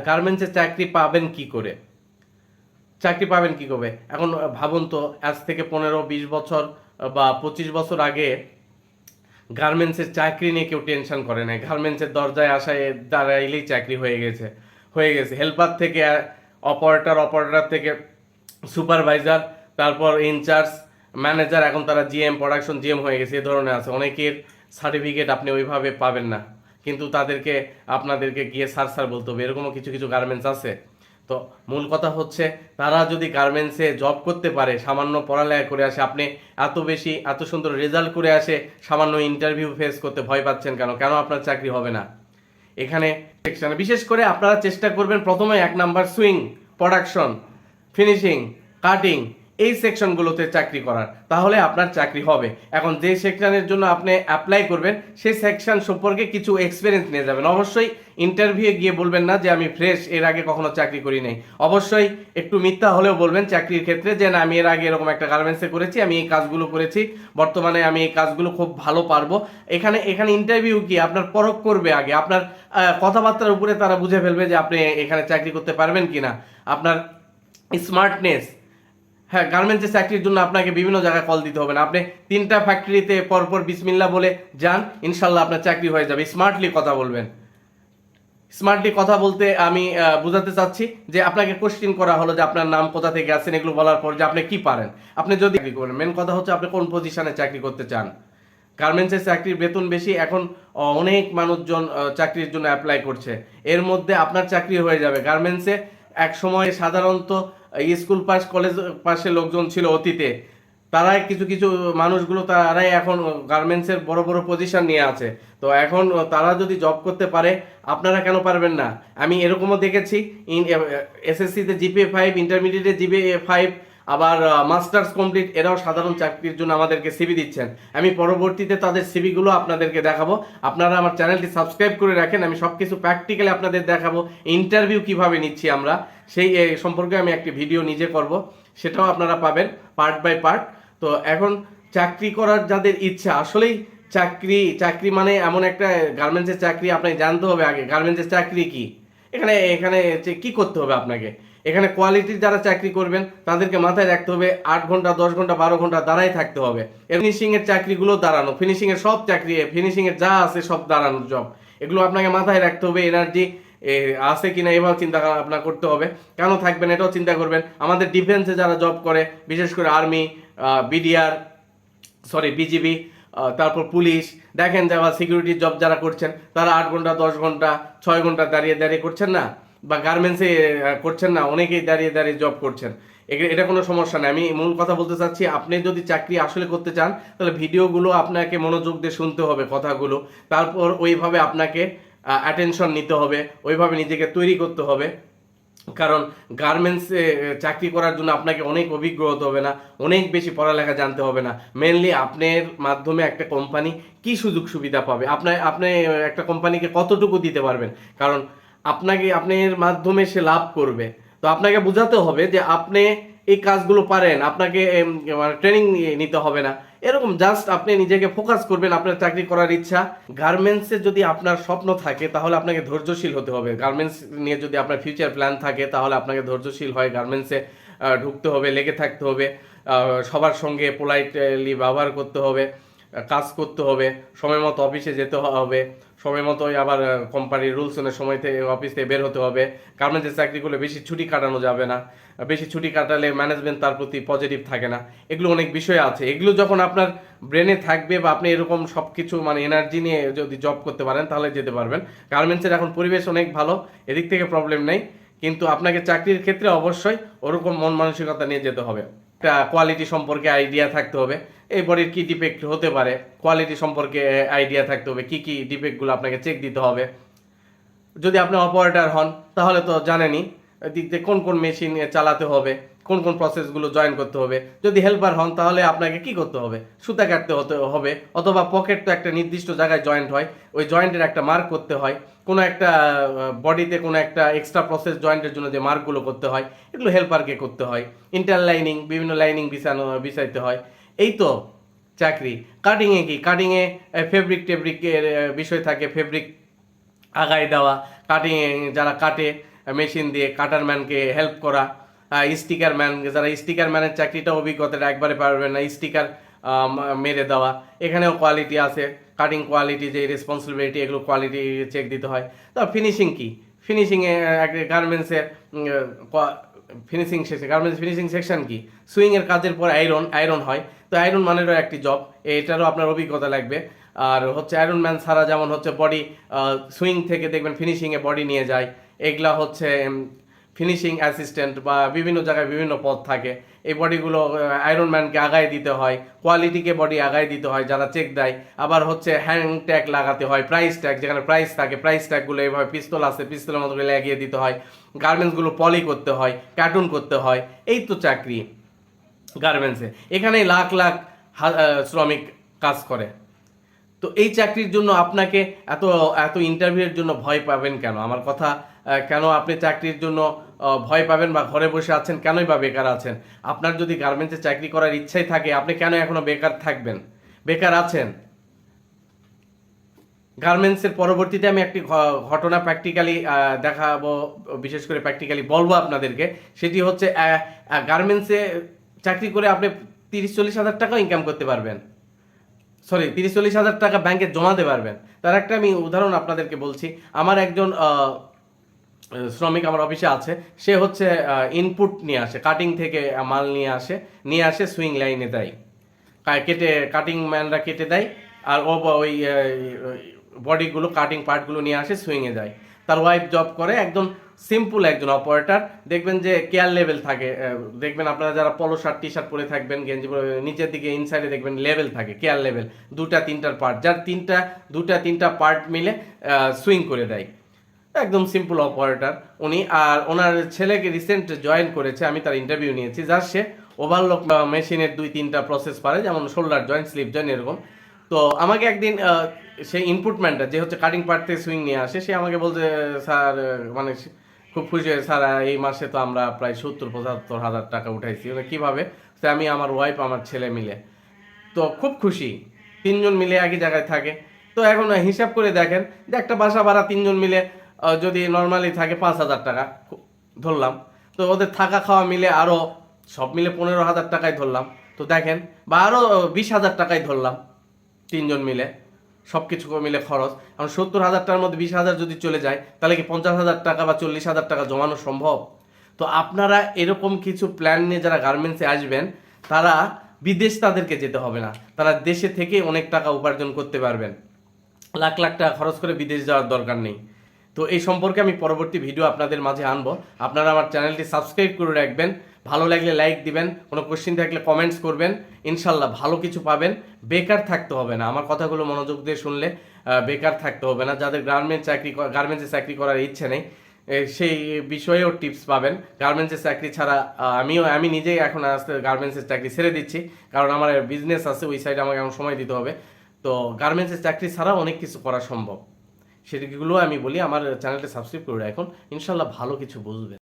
গার্মেন্টসে চাকরি পাবেন কি করে? চাকরি পাবেন কি করে? এখন ভাবুন তো, আজ থেকে 15-20 বছর বা 25 বছর আগে গার্মেন্টসের চাকরি নিয়ে কেউ টেনশন করে নাই। গার্মেন্টসের দরজায় আসায় দাঁড়াইলেই চাকরি হয়ে গেছে হেল্পার থেকে অপারেটর থেকে সুপারভাইজার, তারপর ইনচার্জ, ম্যানেজার, এখন তারা জিএম, প্রোডাকশন জিএম হয়ে গেছে। এ ধরনের আছে অনেকের সার্টিফিকেট আপনি ওইভাবে পাবেন না, কিন্তু আপনাদেরকে গিয়ে স্যার বলতে হবে, এরকমও কিছু কিছু গার্মেন্টস আছে। তো মূল কথা হচ্ছে, তারা যদি গার্মেন্টসে জব করতে পারে, সামান্য পড়ালেখা করে আসে, আপনি এত সুন্দর রেজাল্ট করে আসে সামান্য ইন্টারভিউ ফেস করতে ভয় পাচ্ছেন কেন? কেন আপনার চাকরি হবে না? এখানে সেকশনে বিশেষ করে আপনারা চেষ্টা করবেন প্রথমে 1 number swing, production, finishing, cutting, এই সেকশনগুলোতে চাকরি করার, তাহলে আপনার চাকরি হবে। এখন যে সেকশনের জন্য আপনি অ্যাপ্লাই করবেন সেই সেকশন সম্পর্কে কিছু এক্সপিরিয়েন্স নিয়ে যাবেন। অবশ্যই ইন্টারভিউ গিয়ে বলবেন না যে আমি ফ্রেশ, এর আগে কখনো চাকরি করি নাই। অবশ্যই একটু মিথ্যা হলেও বলবেন চাকরির ক্ষেত্রে যে না, আমি এর আগে এরকম একটা গার্মেন্টসে করেছি, আমি এই কাজগুলো করেছি, বর্তমানে আমি এই কাজগুলো খুব ভালো পারবো। এখানে ইন্টারভিউ কি আপনার পরখ করবে আগে, আপনার কথাবার্তার উপরে তারা বুঝে ফেলবে যে আপনি এখানে চাকরি করতে পারবেন কিনা, আপনার স্মার্টনেস। হ্যাঁ, গার্মেন্টসের চাকরির জন্য আপনাকে বিভিন্ন জায়গায় কল দিতে হবে না, আপনি 3টা ফ্যাক্টরিতে পরপর বিসমিল্লাহ বলে যান, ইনশাল্লাহ আপনার চাকরি হয়ে যাবে। স্মার্টলি কথা বলবেন। স্মার্টলি কথা বলতে আমি বুঝাতে চাচ্ছি যে আপনাকে কোশ্চেন করা হলো যে আপনার নাম, কোথা থেকে আসছেন, এগুলো বলার পর যে আপনি কি পারেন, আপনি যদি চাকরি করেন, মেন কথা হচ্ছে আপনি কোন পজিশনে চাকরি করতে চান। গার্মেন্টসের চাকরির বেতন বেশি, এখন অনেক মানুষজন চাকরির জন্য অ্যাপ্লাই করছে, এর মধ্যে আপনার চাকরি হয়ে যাবে। গার্মেন্টসে এক সময় সাধারণত স্কুল পাস, কলেজ পাশের লোকজন ছিল অতীতে, তারাই কিছু কিছু মানুষগুলো তারাই এখন গার্মেন্টসের বড় বড় পজিশন নিয়ে আছে। তো এখন তারা যদি জব করতে পারে, আপনারা কেন পারবেন না? আমি এরকমও দেখেছি, এসএসসিতে জিপিএ 5, ইন্টারমিডিয়েটে জিপিএ 5, আবার মাস্টার্স কমপ্লিট, এরাও সাধারণ চাকরির জন্য আমাদেরকে সিভি দিচ্ছেন। আমি পরবর্তীতে তাদের সিভিগুলো আপনাদেরকে দেখাবো। আপনারা আমার চ্যানেলটি সাবস্ক্রাইব করে রাখেন, আমি সব কিছু প্র্যাকটিক্যালি আপনাদের দেখাবো। ইন্টারভিউ কিভাবে নিচ্ছি আমরা, সেই সম্পর্কে আমি একটি ভিডিও নিজে করব, সেটাও আপনারা পাবেন পার্ট বাই পার্ট। তো এখন চাকরি করার যাদের ইচ্ছা, আসলেই চাকরি মানে এমন একটা, গার্মেন্টসের চাকরি আপনাকে জানতে হবে আগে গার্মেন্টসের চাকরি কি। এখানে এখানে কি করতে হবে আপনাকে, এখানে কোয়ালিটির যারা চাকরি করবেন তাদেরকে মাথায় রাখতে হবে 8 ঘন্টা, 10 ঘন্টা, 12 ঘন্টা দাঁড়াই থাকতে হবে। ফিনিশিং এর চাকরিগুলো দাঁড়ানো, ফিনিশিং এর সব চাকরি, ফিনিশিং এর যা আছে সব দাঁড়ানোর জব, এগুলো আপনাকে মাথায় রাখতে হবে। এনার্জি আছে কিনা এভাবে চিন্তা আপনার করতে হবে। কেন থাকবেন এটাও চিন্তা করবেন। আমাদের ডিফেন্সে যারা জব করে, বিশেষ করে আর্মি, বিজিবি, তারপর পুলিশ, দেখেন যারা সিকিউরিটি জব যারা করছেন, তারা 8 ঘন্টা, 10 ঘন্টা, 6 ঘন্টা দাঁড়িয়ে দাঁড়িয়ে করছেন না, বা গার্মেন্টসে করছেন না, অনেকেই দাঁড়িয়ে দাঁড়িয়ে জব করছেন। এটা কোনো সমস্যা নেই। আমি মূল কথা বলতে চাচ্ছি, আপনি যদি চাকরি আসলে করতে চান, তাহলে ভিডিওগুলো আপনাকে মনোযোগ দিয়ে শুনতে হবে, কথাগুলো, তারপর ওইভাবে আপনাকে অ্যাটেনশন নিতে হবে, ওইভাবে নিজেকে তৈরি করতে হবে। কারণ গার্মেন্টসে চাকরি করার জন্য আপনাকে অনেক অভিজ্ঞ হতে হবে না, অনেক বেশি পড়ালেখা জানতে হবে না। মেনলি আপনার মাধ্যমে একটা কোম্পানি কি সুযোগ সুবিধা পাবে, আপনি একটা কোম্পানিকে কতটুকু দিতে পারবেন, কারণ আপনার মাধ্যমে সে লাভ করবে। তো আপনাকে বোঝাতে হবে যে আপনি এই কাজগুলো পারেন, আপনাকে ট্রেনিং নিতে হবে না। এরকম জাস্ট আপনি নিজেকে ফোকাস করবেন, আপনার চাকরি করার ইচ্ছা। গার্মেন্টসে যদি আপনার স্বপ্ন থাকে, তাহলে আপনাকে ধৈর্যশীল হতে হবে। গার্মেন্টস নিয়ে যদি আপনার ফিউচার প্ল্যান থাকে, তাহলে আপনাকে ধৈর্যশীল হয় গার্মেন্টসে ঢুকতে হবে, লেগে থাকতে হবে, সবার সঙ্গে পোলাইটলি ব্যবহার করতে হবে, কাজ করতে হবে, সময় মতো অফিসে যেতে হবে, সময় মতো আবার কোম্পানির রুলস অনুযায়ী সময় থেকে অফিস থেকে বের হতে হবে। গার্মেন্টসের চাকরি করলে বেশি ছুটি কাটানো যাবে না, বেশি ছুটি কাটালে ম্যানেজমেন্ট তার প্রতি পজিটিভ থাকে না। এগুলো অনেক বিষয় আছে, এগুলো যখন আপনার ব্রেনে থাকবে বা আপনি এরকম সব কিছু মানে এনার্জি নিয়ে যদি জব করতে পারেন, তাহলে যেতে পারবেন। গার্মেন্টসের এখন পরিবেশ অনেক ভালো, এদিক থেকে প্রবলেম নেই, কিন্তু আপনাকে চাকরির ক্ষেত্রে অবশ্যই ওরকম মন মানসিকতা নিয়ে যেতে হবে। একটা কোয়ালিটি সম্পর্কে আইডিয়া থাকতে হবে, এই বডির কি ডিফেক্ট হতে পারে, কোয়ালিটি সম্পর্কে আইডিয়া থাকতে হবে, কি কি ডিফেক্টগুলো আপনাকে চেক দিতে হবে। যদি আপনি অপারেটর হন, তাহলে তো জানেনই দিক দিয়ে কোন কোন মেশিন চালাতে হবে, কোন কোন প্রসেসগুলো জয়েন করতে হবে। যদি হেল্পার হন, তাহলে আপনাকে কি করতে হবে, সুতা কাটতে হবে, অথবা পকেট তো একটা নির্দিষ্ট জায়গায় জয়েন্ট হয়, ওই জয়েন্টের একটা মার্ক করতে হয়। কোনো একটা বডিতে কোনো একটা এক্সট্রা প্রসেস জয়েন্টের জন্য যে মার্কগুলো করতে হয়, এগুলো হেল্পারকে করতে হয়। ইন্টারলাইনিং, বিভিন্ন লাইনিং বিছাইতে হয়। এই তো চাকরি। কাটিংয়ে কি, কাটিংয়ে ফেব্রিকের বিষয় থাকে, ফেব্রিক আগায় দেওয়া, কাটিং যারা কাটে মেশিন দিয়ে কাটার ম্যানকে হেল্প করা, স্টিকার ম্যান যারা স্টিকার ম্যানের চাকরিটা অভিজ্ঞতাটা একবারে পারবে না, স্টিকার মেরে দেওয়া, এখানেও কোয়ালিটি আছে, কাটিং কোয়ালিটি যে রেসপন্সিবিলিটি এগুলো কোয়ালিটি চেক দিতে হয়। তো ফিনিশিং কি, ফিনিশিংয়ে গার্মেন্টসের finishing section, garments finishing section কি, সুইংয়ের কাজের পর আয়রন হয়, তো আয়রন মানেরও একটি জব, এটারও আপনার অভিজ্ঞতা লাগবে। আর হচ্ছে আয়রন ম্যান ছাড়া যেমন হচ্ছে বডি সুইং থেকে দেখবেন ফিনিশিংয়ে বডি নিয়ে যায়, এগুলা হচ্ছে ফিনিশিং অ্যাসিস্ট্যান্ট বা বিভিন্ন জায়গায় বিভিন্ন পদ থাকে, এই বডিগুলো আয়রন ম্যানকে আগায় দিতে হয়, কোয়ালিটিকে বডি আগায় দিতে হয় যারা চেক দেয়। আবার হচ্ছে হ্যান্ড ট্যাগ লাগাতে হয়, প্রাইস ট্যাগ, যেখানে প্রাইস থাকে প্রাইস ট্যাগগুলো এইভাবে পিস্তল আছে পিস্তলের মতো করে লাগিয়ে দিতে হয়, গার্মেন্টসগুলো পলি করতে হয়, কার্টুন করতে হয়, এই তো চাকরি গার্মেন্টসে। এখানে লাখ লাখ শ্রমিক কাজ করে। তো এই চাকরির জন্য আপনাকে এত এত ইন্টারভিউয়ের জন্য ভয় পাবেন কেন? আমার কথা, কেন আপনি চাকরির জন্য ভয় পাবেন বা ঘরে বসে আছেন কেনই বা বেকার আছেন? আপনার যদি গার্মেন্টসে চাকরি করার ইচ্ছাই থাকে, আপনি কেন এখনো বেকার থাকবেন, বেকার আছেন? গার্মেন্টসের পরবর্তীতে আমি একটি ঘটনা প্র্যাকটিক্যালি দেখাবো, বিশেষ করে প্র্যাকটিক্যালি বলবো আপনাদেরকে। সেটি হচ্ছে গার্মেন্টসে চাকরি করে আপনি 30-40 হাজার টাকাও ইনকাম করতে পারবেন, সরি 30-40 হাজার টাকা ব্যাংকে জমাতে পারবেন। তার একটা আমি উদাহরণ আপনাদেরকে বলছি। আমার একজন শ্রমিক আমার অফিসে আছে, সে হচ্ছে ইনপুট নিয়ে আসে, কাটিং থেকে মাল নিয়ে আসে সুইং লাইনে দেয়, কেটে কাটিং ম্যানরা কেটে দেয়, আর ও ওই বডিগুলো কাটিং পার্টগুলো নিয়ে আসে সুইংয়ে যায়। তার ওয়াইফ জব করে, একদম সিম্পল একজন অপারেটর। দেখবেন যে কেয়ার লেভেল থাকে, দেখবেন আপনারা যারা পলো শার্ট টি শার্ট পরে থাকবেন, গেঞ্জি পরে, নিচের দিকে ইনসাইডে দেখবেন লেভেল থাকে, কেয়ার লেভেল, 2-3টার পার্ট, যার 2-3টা পার্ট মিলে সুইং করে দেয়, একদম সিম্পল অপারেটর উনি। আর ওনার ছেলেকে রিসেন্ট জয়েন করেছে, আমি তার ইন্টারভিউ নিয়েছি, যার সে ওভারলক মেশিনের 2-3টা প্রসেস পারে, যেমন শোল্ডার জয়েন্ট, স্লিপ জয়েন্ট, এরকম। তো আমাকে একদিন সেই ইনপুটম্যানটা যে হচ্ছে কাটিং পার্ট থেকে সুইং নিয়ে আসে, সে আমাকে বলছে, স্যার, মানে খুব খুশি হয়ে, স্যার এই মাসে তো আমরা প্রায় 70-75 হাজার টাকা উঠাইছি। কিভাবে? আমি, আমার ওয়াইফ, আমার ছেলে মিলে। তো খুব খুশি, 3জন মিলে একই জায়গায় থাকে। তো এখন হিসাব করে দেখেন যে একটা বাসা ভাড়া 3জন মিলে যদি নর্মালি থাকে 5,000 টাকা ধরলাম, তো ওদের থাকা খাওয়া মিলে আরো সব মিলে 15,000 টাকায় ধরলাম, তো দেখেন, বা আরো 20,000 টাকায় ধরলাম 3জন মিলে, সবকিছু মিলে খরচ। এখন 70,000 টাকার মধ্যে 20,000 যদি চলে যায়, তাহলে কি 50,000 টাকা বা 40,000 টাকা জমানো সম্ভব? তো আপনারা এরকম কিছু প্ল্যান নিয়ে যারা গার্মেন্টসে আসবেন, তারা বিদেশ তাদেরকে যেতে হবে না, তারা দেশে থেকে অনেক টাকা উপার্জন করতে পারবেন, লাখ লাখ টাকা খরচ করে বিদেশ যাওয়ার দরকার নেই। তো এই সম্পর্কে আমি পরবর্তী ভিডিও আপনাদের মাঝে আনবো। আপনারা আমার চ্যানেলটি সাবস্ক্রাইব করে রাখবেন, ভালো লাগলে লাইক দিবেন, কোনো কোশ্চিন থাকলে কমেন্টস করবেন, ইনশাল্লাহ ভালো কিছু পাবেন, বেকার থাকতে হবে না। আমার কথাগুলো মনোযোগ দিয়ে শুনলে বেকার থাকতে হবে না। যাদের গার্মেন্টসে চাকরি করার ইচ্ছে নেই, সেই বিষয়েও টিপস পাবেন। গার্মেন্টসের চাকরি ছাড়া আমি নিজেই এখন আস্তে গার্মেন্টসের চাকরি ছেড়ে দিচ্ছি, কারণ আমার বিজনেস আছে, ওই সাইডে আমাকে এখন সময় দিতে হবে। তো গার্মেন্টসের চাকরি ছাড়া অনেক কিছু করা সম্ভব, সেগুলো আমি বলি। আমার চ্যানেলটা সাবস্ক্রাইব করে রাখুন, ইনশাল্লাহ ভালো কিছু বুঝবেন।